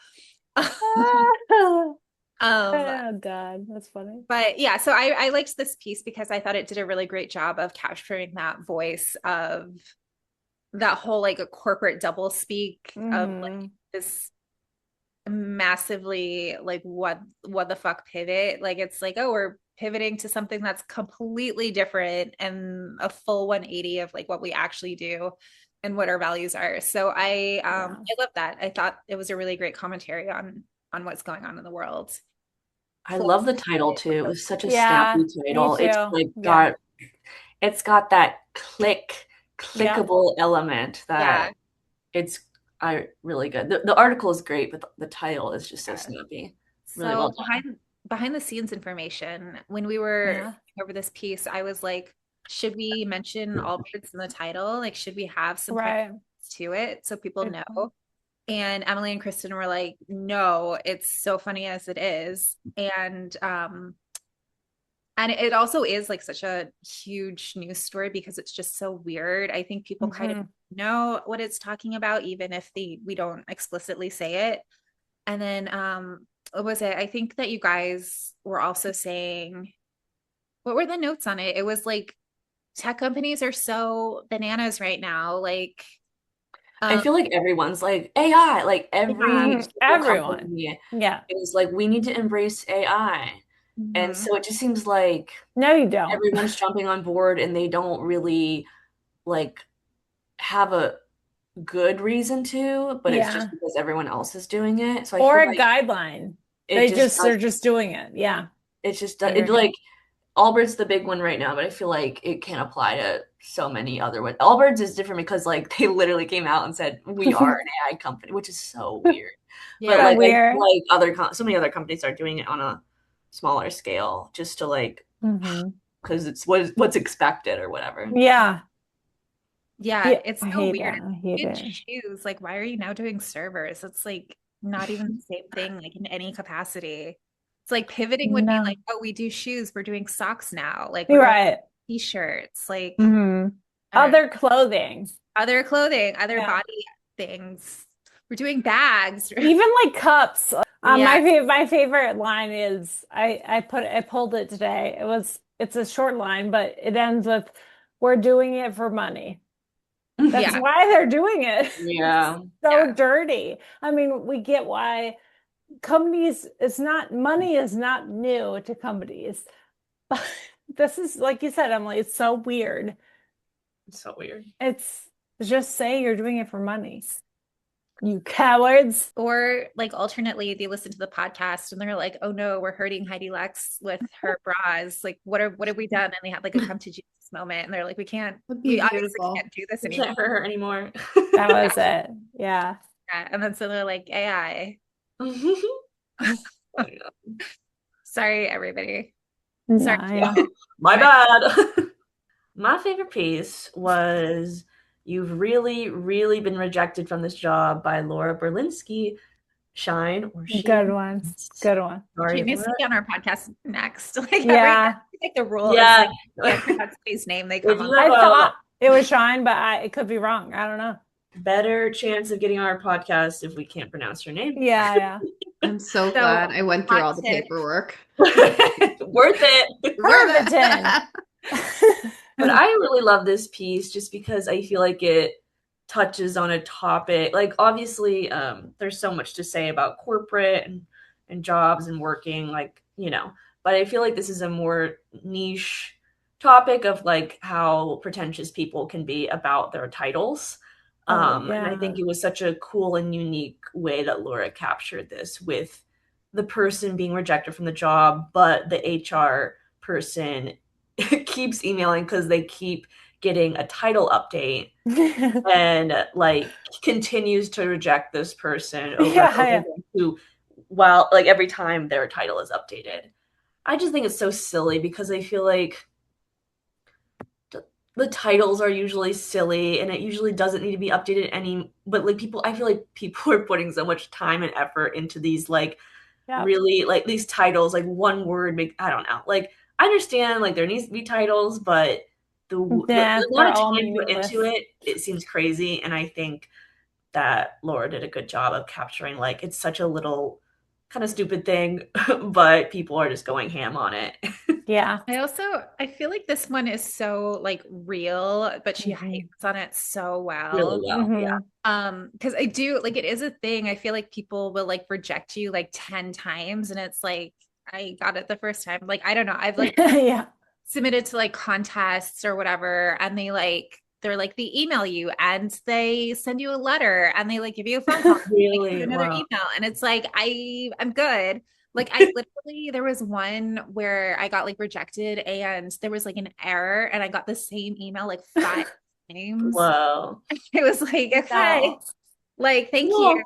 Oh God, that's funny. But yeah, so I liked this piece because I thought it did a really great job of capturing that voice of that whole like a corporate double speak of like this massively like what the fuck pivot. Like it's like, oh, we're pivoting to something that's completely different and a full 180 of like what we actually do and what our values are. So I love that. I thought it was a really great commentary on what's going on in the world. I love the title too. It was such a Yeah, snappy title. me It's too. like Yeah. it's got that clickable element Yeah. that it's really good. The article is great, but the title is just so snappy. Really So well done. behind the scenes information, when we were Yeah. going over this piece, I was like, should we mention Allbirds in the title? Like, should we have some Right. credits to it so people Good know? point. And Emily and Kristen were like, no, it's so funny as it is. And it also is like such a huge news story because it's just so weird. I think people kind of know what it's talking about, even if we don't explicitly say it. And then what was it? I think that you guys were also saying, what were the notes on it? It was like tech companies are so bananas right now. Like I feel like everyone's like AI, like every single Everyone. company Yeah. is like, we need to embrace AI. And mhm. so it just seems like No, you don't. everyone's jumping on board and they don't really like have a good reason to, but it's just Yeah. because everyone else is doing it. So I Or feel a like guideline. it just They're just doing it. Yeah. it's just I it agree. like Allbirds the big one right now, but I feel like it can apply to so many other ones. Allbirds is different because like they literally came out and said we are an AI company, which is so weird. But Yeah. like weird. like so many other companies are doing it on a smaller scale just to like because it's what's expected or whatever. Yeah. Yeah, Yeah. it's I so hate weird. it. I hate In it. shoes, like, why are you now doing servers? It's like not even the same thing, like in any capacity. It's like pivoting would be No. like, oh, we do shoes, we're doing socks now. Like we're You're going right. t-shirts, like I don't know, Other clothing. other clothing, other Yeah. body things. We're doing bags. Even like cups. Yeah. My favorite line is I pulled it today. It's a short line, but it ends with we're doing it for money. That's Yeah. why they're doing it. Yeah. So dirty. I mean, we get why companies, money is not new to companies. But this is, like you said, Emily, it's so weird. It's so weird. It's just say you're doing it for money. You cowards. Or like alternately, they listen to the podcast and they're like, oh no, we're hurting Heidi Lex with her bras. Like, what have we done? And they have like a come to Jesus moment and they're like, we obviously Beautiful. can't do this We anymore. can't hurt her anymore. That was it. Yeah. Yeah. And then so they're like, AI. Sorry, everybody. Sorry. Yeah. My bad. My favorite piece was "You've really, really been rejected from this job" by Laura Berlinski. Shine or she. Good one. Good one. She Sorry, needs to Laura. be on our podcast next. Like Yeah. like the rule Yeah. is like can't pronounce somebody's name, they If come you on. I have thought a it was Shine, but it could be wrong. I don't know. better chance of getting on our podcast if we can't pronounce your name. Yeah. I'm so So, glad I went through hot all the tip. paperwork. Worth it. Worth Pervitin. But I really love this piece just because I feel like it touches on a topic. Like obviously, there's so much to say about corporate and jobs and working, like, but I feel like this is a more niche topic of like how pretentious people can be about their titles. And I think it was such a cool and unique way that Laura captured this with the person being rejected from the job, but the HR person keeps emailing because they keep getting a title update and like continues to reject this person over and over Yeah. again while like every time their title is updated. I just think it's so silly because I feel like the titles are usually silly and it usually doesn't need to be updated but like I feel like people are putting so much time and effort into these like Yep. really like these titles, like one word I don't know. Like I understand like there needs to be titles, but the Nah, amount they're of all time put into meaningless. it seems crazy. And I think that Laura did a good job of capturing like it's such a little kind of stupid thing, but people are just going ham on it. Yeah. I feel like this one is so like real, but she Mhm. hypes on it so Really well. well. Yeah. Because I do like it is a thing. I feel like people will like reject you like 10 times, and it's like I got it the first time. Like, I don't know. I've like Yeah. submitted to like contests or whatever, and they're like they email you and they send you a letter and they like give you a phone call, they give you Really? another Wow. email, and it's like I'm good. Like I literally there was one where I got like rejected and there was like an error and I got the same email like 5 times. Whoa. It was like, okay, No. like thank you.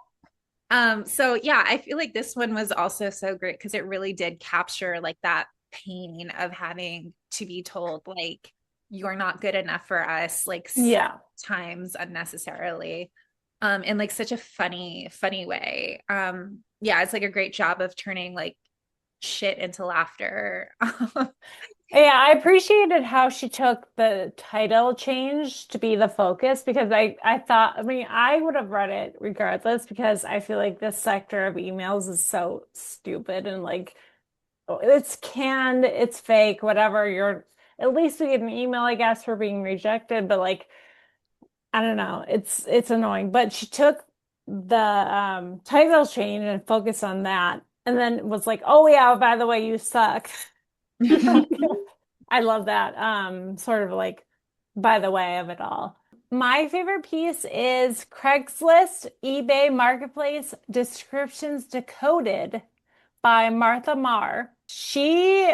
Cool. So yeah, I feel like this one was also so great because it really did capture like that pain of having to be told like you're not good enough for us like Yeah. times unnecessarily. In like such a funny way. Yeah, it's like a great job of turning like shit into laughter. Yeah, I appreciated how she took the title change to be the focus because I thought, I mean, I would have read it regardless because I feel like this sector of emails is so stupid and like it's canned, it's fake, whatever. At least we get an email, I guess, for being rejected, but like I don't know, it's annoying. But she took the title change and focused on that and then was like, oh yeah, by the way, you suck. I love that. Sort of like by the way of it all. My favorite piece is Craigslist, eBay Marketplace Descriptions Decoded by Martha Marr. She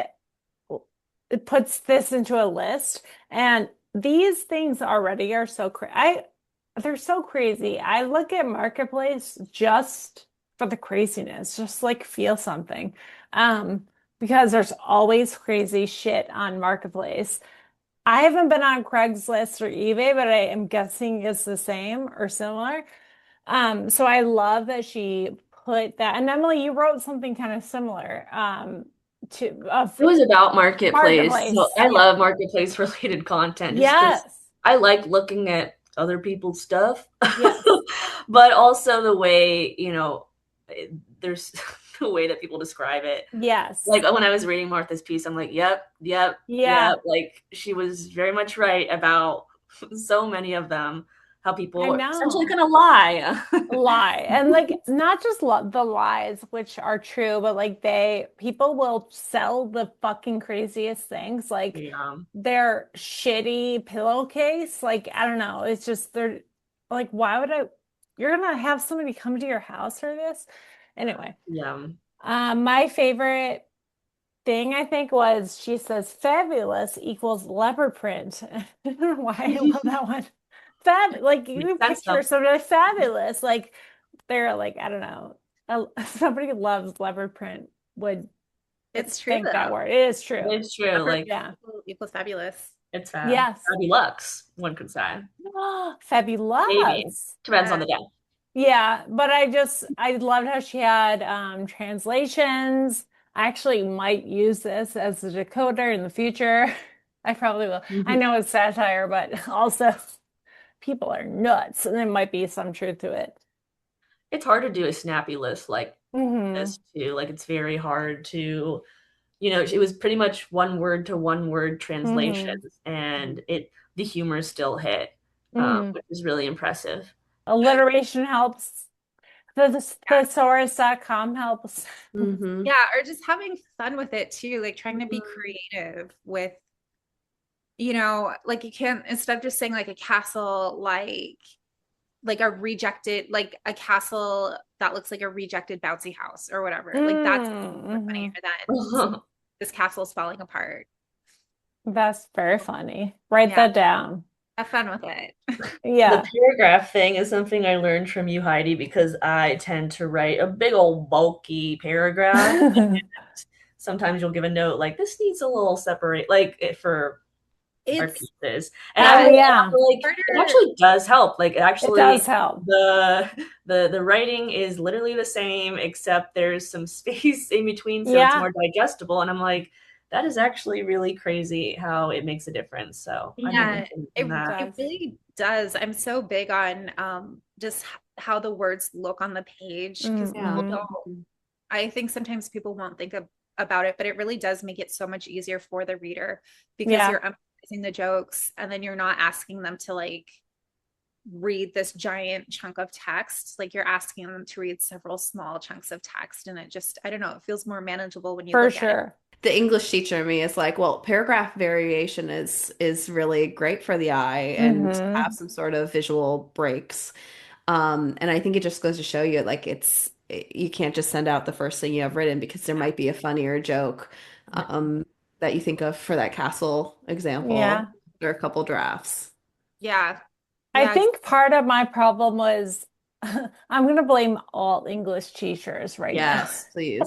puts this into a list, and these things already are so they're so crazy. I look at Marketplace just for the craziness, just like feel something. Because there's always crazy shit on Marketplace. I haven't been on Craigslist or eBay, but I am guessing it's the same or similar. So I love that she put that. And Emily, you wrote something kind of similar to It was about Marketplace. So Marketplace. I Yeah. love Marketplace related content just because Yes. I like looking at other people's stuff. Yes. But also the way, there's the way that people describe it. Yes. Like when I was reading Martha's piece, I'm like, yep, yep, Yeah. yep. Like she was very much right about so many of them, how I people are essentially know. gonna lie. Lie. And like not just the lies, which are true, but like people will sell the fucking craziest things. Like Yeah. their shitty pillowcase. Like, I don't know. It's just they're like, why would you're gonna have somebody come to your house for this? Anyway. Yeah. My favorite thing I think was she says fabulous equals leopard print. I don't know why I love that one. Like you Makes can sense picture though. somebody fabulous. Like they're like, I don't know. Somebody who loves leopard print would It's true think that though. word. It is true. It's true. Upper Like Yeah. equals fabulous. it's Yes. fabulous, one could say. Maybe. Fabulous. Depends on the day. Yeah, but I loved how she had translations. I actually might use this as a decoder in the future. I probably will. I know it's satire, but also people are nuts, and there might be some truth to it. It's hard to do a snappy list like Hmm. this too. Like it's very hard to, it was pretty much one word to one word Hmm. translations, and the humor still hit, Hmm. which is really impressive. Alliteration helps. The thesaurus.com helps. Hmm. Yeah, or just having fun with it too, like trying to be Mhm. creative with, like you can't instead of just saying like a castle, like a rejected, like a castle that looks like a rejected bouncy house or whatever. Like that's more funnier Mm-hmm. than this castle's falling apart. That's very funny. Write Yeah. that down. Have fun with it. Yeah. The paragraph thing is something I learned from you, Heidi, because I tend to write a big old bulky paragraph. Sometimes you'll give a note like this needs a little separate, like for our It's pieces. And Oh, I yeah. feel like it actually does help. Like It actually does help. the writing is literally the same, except there's some space in between, so it's Yeah. more digestible. And I'm like, that is actually really crazy how it makes a difference. So I'm Yeah, interested it, in that. it really does. I'm so big on just how the words look on the page because people Mhm. don't. I think sometimes people won't think about it, but it really does make it so much easier for the reader because Yeah. you're emphasizing the jokes and then you're not asking them to like read this giant chunk of text. Like you're asking them to read several small chunks of text, and it just, I don't know, it feels more manageable when you For look at it. sure. The English teacher in me is like, well, paragraph variation is really great for the eye and to Mhm. have some sort of visual breaks. And I think it just goes to show you like you can't just send out the first thing you have written because there might be a funnier joke that you think of for that castle Yeah. example or a couple drafts. Yeah. I Yeah. think part of my problem was I'm going to blame all English teachers right now. Yes, please.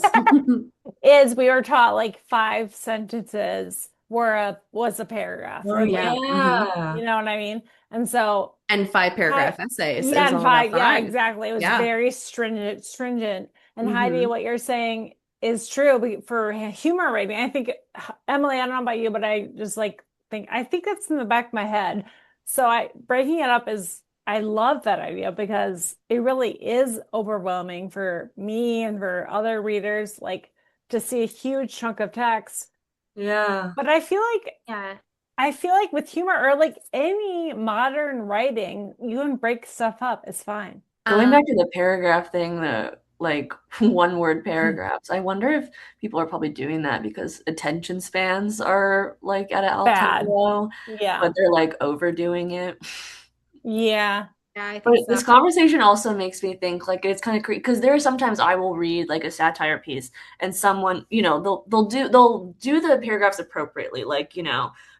Is we were taught like 5 sentences was a paragraph Oh or like, Yeah. Mhm. yeah. you know what I mean? And so And 5 paragraph essays. It yeah, was and all about yeah, 5. exactly. It was Yeah. very stringent. And Heidi, Hmm. what you're saying is true for humor writing. I think Emily, I don't know about you, but I just like I think that's in the back of my head. So I breaking it up is I love that idea because it really is overwhelming for me and for other readers, like to see a huge chunk of text. Yeah. But Yeah. I feel like with humor or like any modern writing, you can break stuff up. It's fine. Going back to the paragraph thing, the like one word paragraphs, I wonder if people are probably doing that because attention spans are like at an all-time Bad. low, Yeah. but they're like overdoing it. Yeah. Yeah, I But think so. this conversation also makes me think like it's kind of creepy because there are sometimes I will read like a satire piece and someone, they'll do the paragraphs appropriately, like,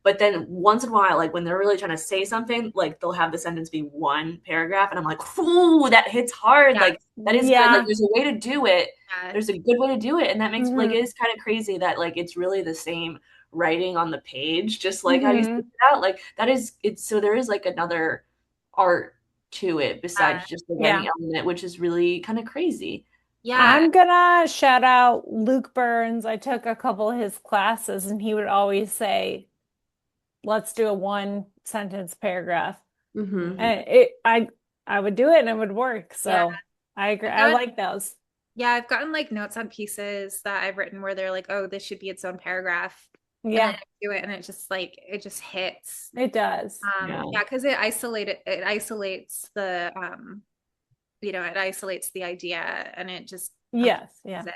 but then once in a while, like when they're really trying to say something, like they'll have the sentence be one paragraph and I'm like, ooh, that hits hard. Yeah. Like that is good. Like Yeah. there's a way to do it. Yeah. There's a good way to do it. And that makes like Hmm. it is kind of crazy that like it's really the same writing on the page, just like how you Hmm. speak it out. Like that is it's so there is like another art to it besides just the Yeah. writing element, which is really kind of crazy. Yeah. I'm gonna shout out Luke Burns. I took a couple of his classes and he would always say, let's do a 1 sentence paragraph. Hmm. And I would do it and it would work. So I agree. I like those. Yeah, I've gotten like notes on pieces that I've written where they're like, oh, this should be its own paragraph. And then Yeah, I do it and it just hits. it does. Yeah. Yeah, because it isolates it isolates the idea and it just Yes, yeah. it.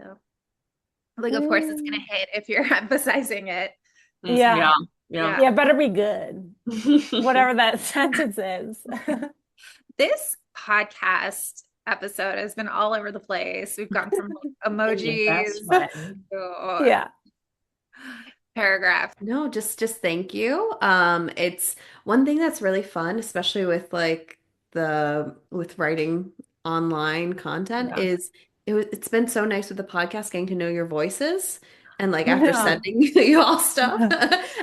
So like of course it's gonna hit if you're emphasizing it. Yeah. Yeah. Yeah, better be good. Whatever that sentence is. This podcast episode has been all over the place. We've gone from like, emojis to Yeah. paragraphs. No, just thank you. It's one thing that's really fun, especially with like with writing online content Yeah. is it's been so nice with the podcast getting to know your voices and like after Yeah. sending you all stuff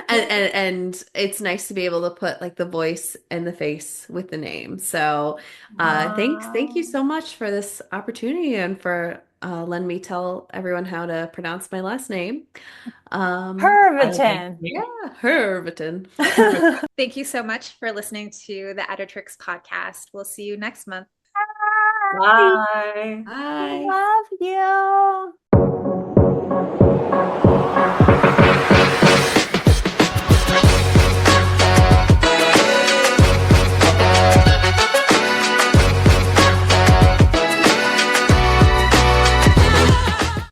and it's nice to be able to put like the voice and the face with the name. So thank you so much for this opportunity and for letting me tell everyone how to pronounce my last name. Hervatin. Yeah, Hervatin. Thank you so much for listening to the Editrix podcast. We'll see you next month. Bye. Bye. Love you.